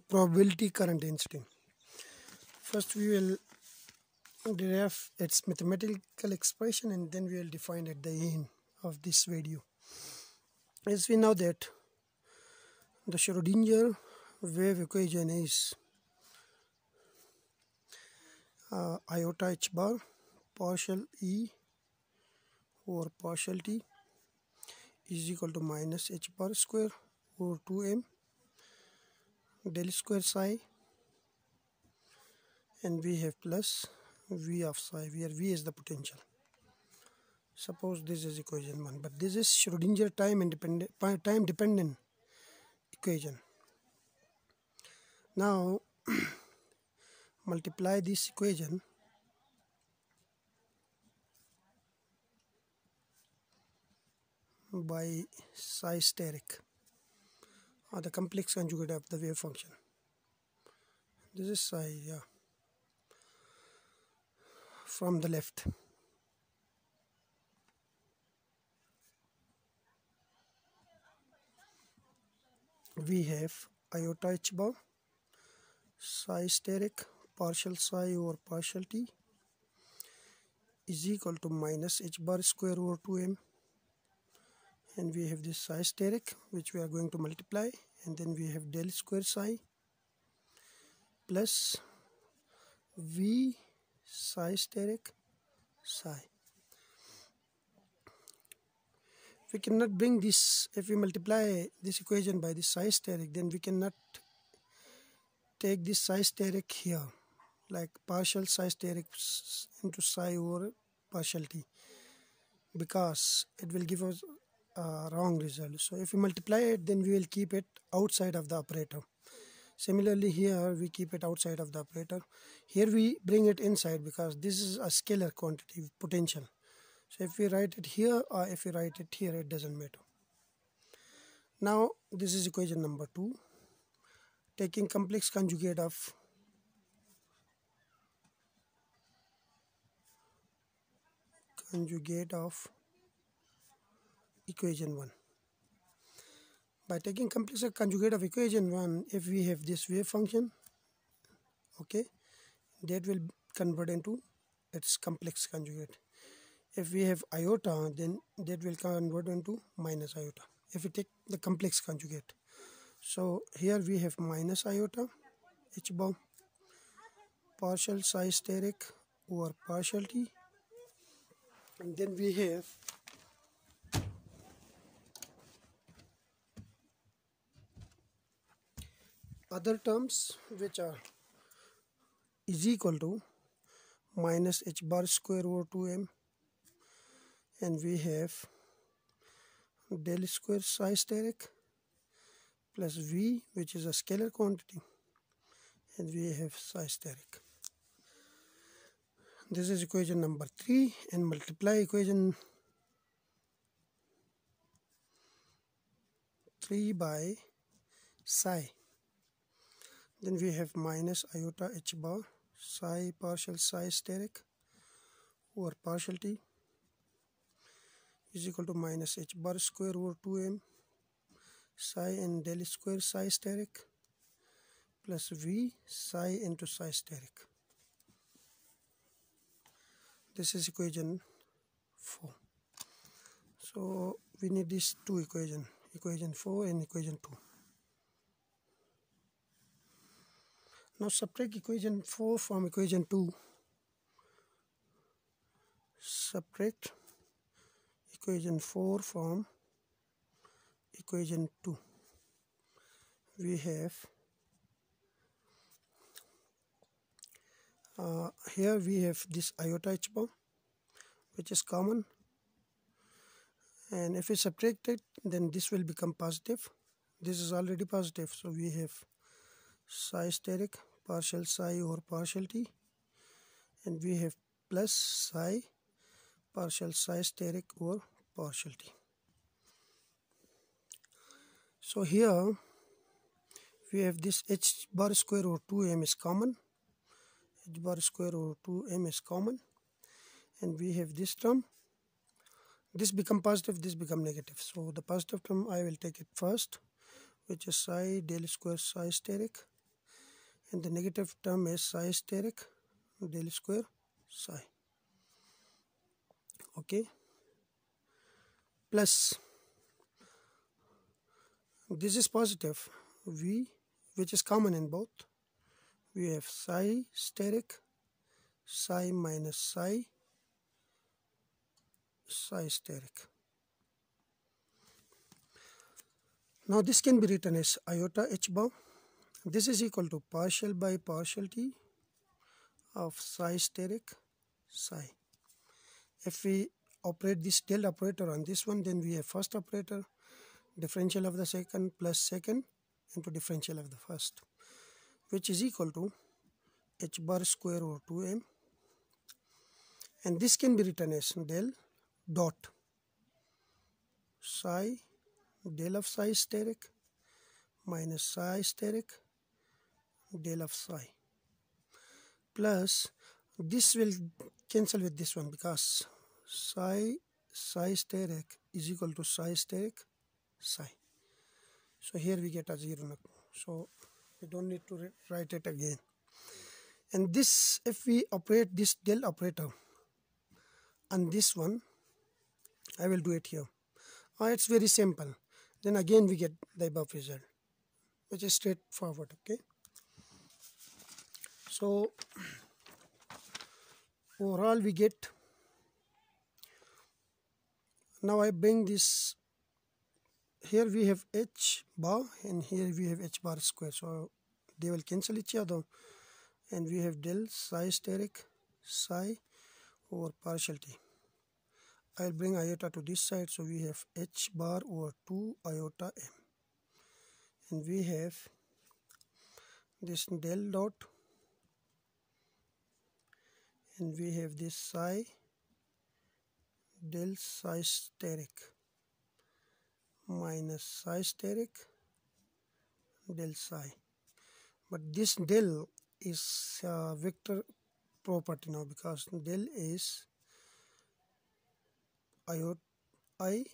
probability current density. First we will derive its mathematical expression and then we will define at the end of this video. As we know that the Schrodinger wave equation is iota h bar partial E over partial t is equal to minus h bar square over 2m del square psi, and we have plus v of psi, where v is the potential. Suppose this is equation 1, but this is Schrodinger time dependent equation. Now multiply this equation by psi steric, or the complex conjugate of the wave function. This is psi, yeah, from the left. We have iota h bar psi steric partial psi over partial t is equal to minus h bar square over 2m, and we have this psi steric which we are going to multiply, and then we have del square psi plus v psi steric psi. We cannot bring this, if we multiply this equation by this psi steric, then we cannot take this psi steric here, like partial psi steric into psi over partial t, because it will give us a wrong result. So if we multiply it, then we will keep it outside of the operator. Similarly here we keep it outside of the operator. Here we bring it inside because this is a scalar quantity, potential. So if we write it here or if we write it here, it doesn't matter. Now this is equation number 2. Taking complex conjugate of equation 1. By taking complex conjugate of equation 1, if we have this wave function, okay, that will convert into its complex conjugate. If we have iota, then that will convert into minus iota if we take the complex conjugate. So here we have minus iota h bar partial psi steric over partial t, and then we have other terms which are is equal to minus h bar square over 2m, and we have del square psi steric plus v, which is a scalar quantity, and we have psi steric. This is equation number 3, and multiply equation 3 by psi. Then we have minus iota h bar psi partial psi steric over partial t is equal to minus h bar square over 2m psi and del square psi steric plus v psi into psi steric. This is equation 4. So we need these two equations, equation 4 and equation 2. Now subtract equation 4 from equation 2. Subtract equation 4 from equation 2. We have here we have this iota h bar, which is common, and if we subtract it, then this will become positive. This is already positive, so we have psi steric partial psi over partial t, and we have plus psi partial psi steric over partial t. So here we have this h bar square over 2m is common. H bar square over 2m is common, and we have this term. This become positive, this become negative. So the positive term I will take it first, which is psi del square psi steric, and the negative term is psi steric del square psi. Okay, plus this is positive v, which is common in both. We have psi steric psi minus psi steric. Now this can be written as iota h bar. This is equal to partial by partial t of psi steric psi. If we operate this del operator on this one, then we have first operator, differential of the second plus second into differential of the first, which is equal to h bar square over 2m, and this can be written as del dot psi del of psi steric minus psi steric del of psi, plus this will cancel with this one because psi steric is equal to psi steric psi. So here we get a 0, so we don't need to write it again. And this, if we operate this del operator on this one, I will do it here. It's very simple. Then again we get the above result, which is straightforward. Okay, so overall we get, now I bring this, here we have h bar and here we have h bar square, so they will cancel each other, and we have del psi steric psi over partial t. I'll bring iota to this side, so we have h bar over 2 iota m, and we have this del dot, and we have this psi del psi steric minus psi steric del psi. But this del is a vector property now, because del is I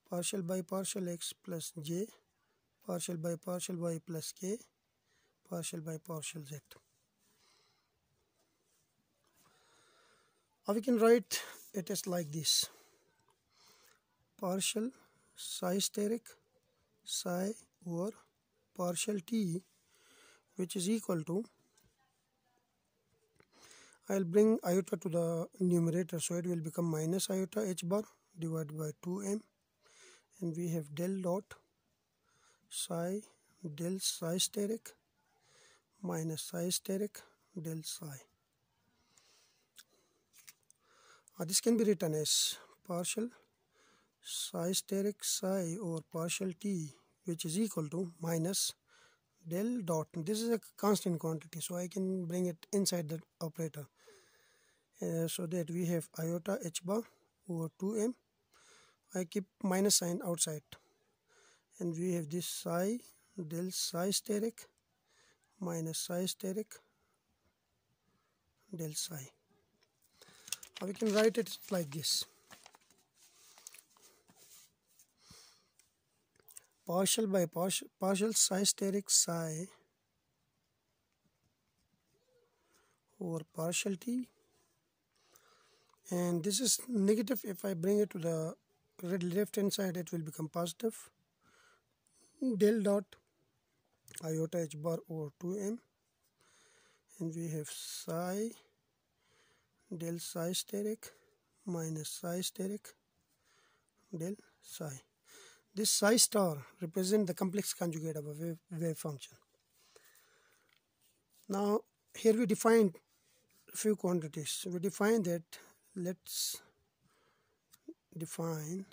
partial by partial x plus j partial by partial y plus k partial by partial z. Or we can write it as like this: partial psi steric psi over partial t, which is equal to, I'll bring iota to the numerator, so it will become minus iota h bar divided by 2m, and we have del dot psi del psi steric minus psi steric del psi. This can be written as partial psi steric psi over partial t, which is equal to minus del dot. This is a constant quantity, so I can bring it inside the operator, so that we have iota h bar over 2m. I keep minus sign outside, and we have this psi del psi steric minus psi steric del psi. Or we can write it like this: partial by partial psi steric psi over partial t, and this is negative. If I bring it to the left hand side, it will become positive. Del dot iota h bar over 2m, and we have psi del psi steric minus psi steric del psi. This psi star represents the complex conjugate of a wave function. Now here we defined a few quantities. We define that, let's define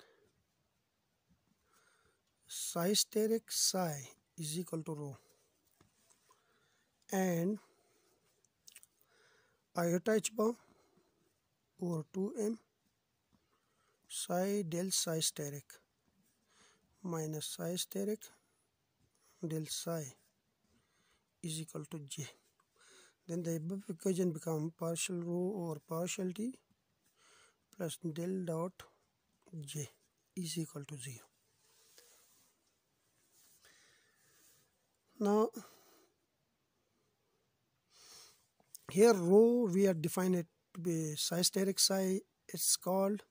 psi steric psi is equal to rho, and iota h bar over 2m psi del psi steric minus psi steric del psi is equal to j. Then the above equation becomes partial rho over partial t plus del dot j is equal to 0. Now here rho we are defined it to be psi steric psi. It's called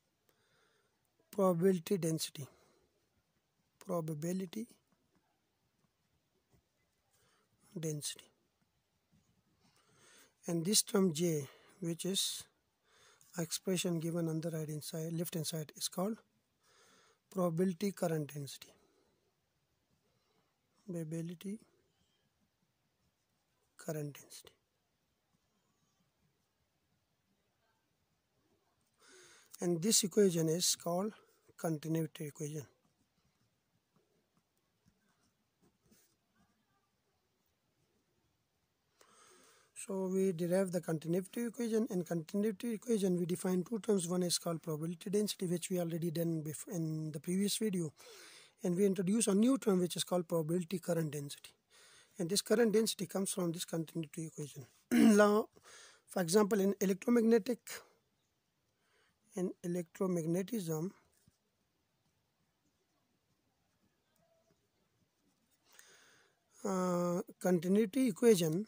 probability density. Probability density. And this term J, which is expression given on the right hand side, left hand side, is called probability current density. Probability current density. And this equation is called continuity equation. So we derive the continuity equation. In continuity equation we define two terms. One is called probability density, which we already done in the previous video, and we introduce a new term which is called probability current density. And this current density comes from this continuity equation. Now, for example, in electromagnetism, continuity equation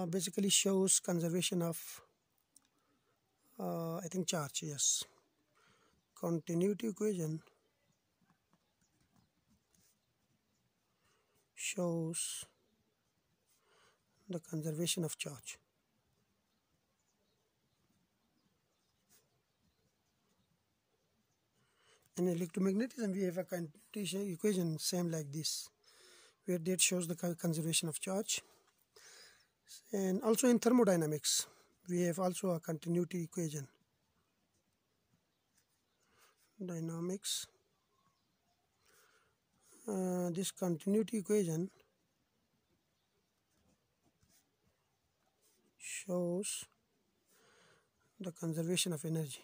basically shows conservation of I think charge. Yes, continuity equation shows the conservation of charge. In electromagnetism we have a continuity equation same like this, where that shows the conservation of charge. And also in thermodynamics we have also a continuity equation. Dynamics, this continuity equation shows the conservation of energy.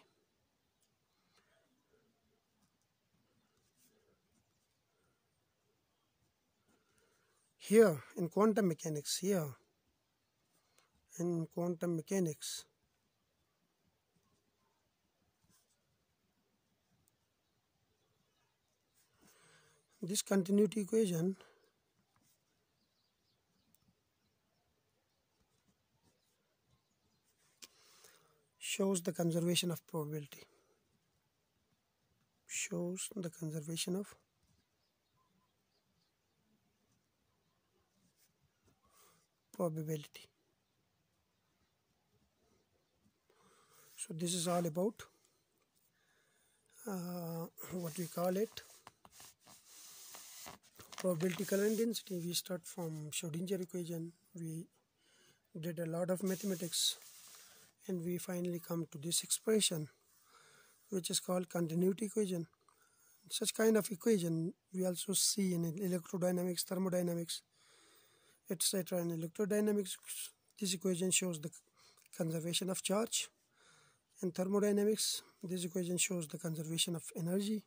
Here in quantum mechanics, this continuity equation shows the conservation of probability. Shows the conservation of probability. So this is all about what we call it probability current density. We start from Schrodinger equation, we did a lot of mathematics, and we finally come to this expression which is called continuity equation. Such kind of equation we also see in electrodynamics, thermodynamics, etc. In electrodynamics, this equation shows the conservation of charge. In thermodynamics, this equation shows the conservation of energy.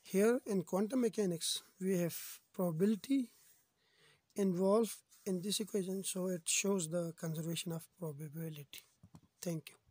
Here in quantum mechanics, we have probability involved in this equation, so it shows the conservation of probability. Thank you.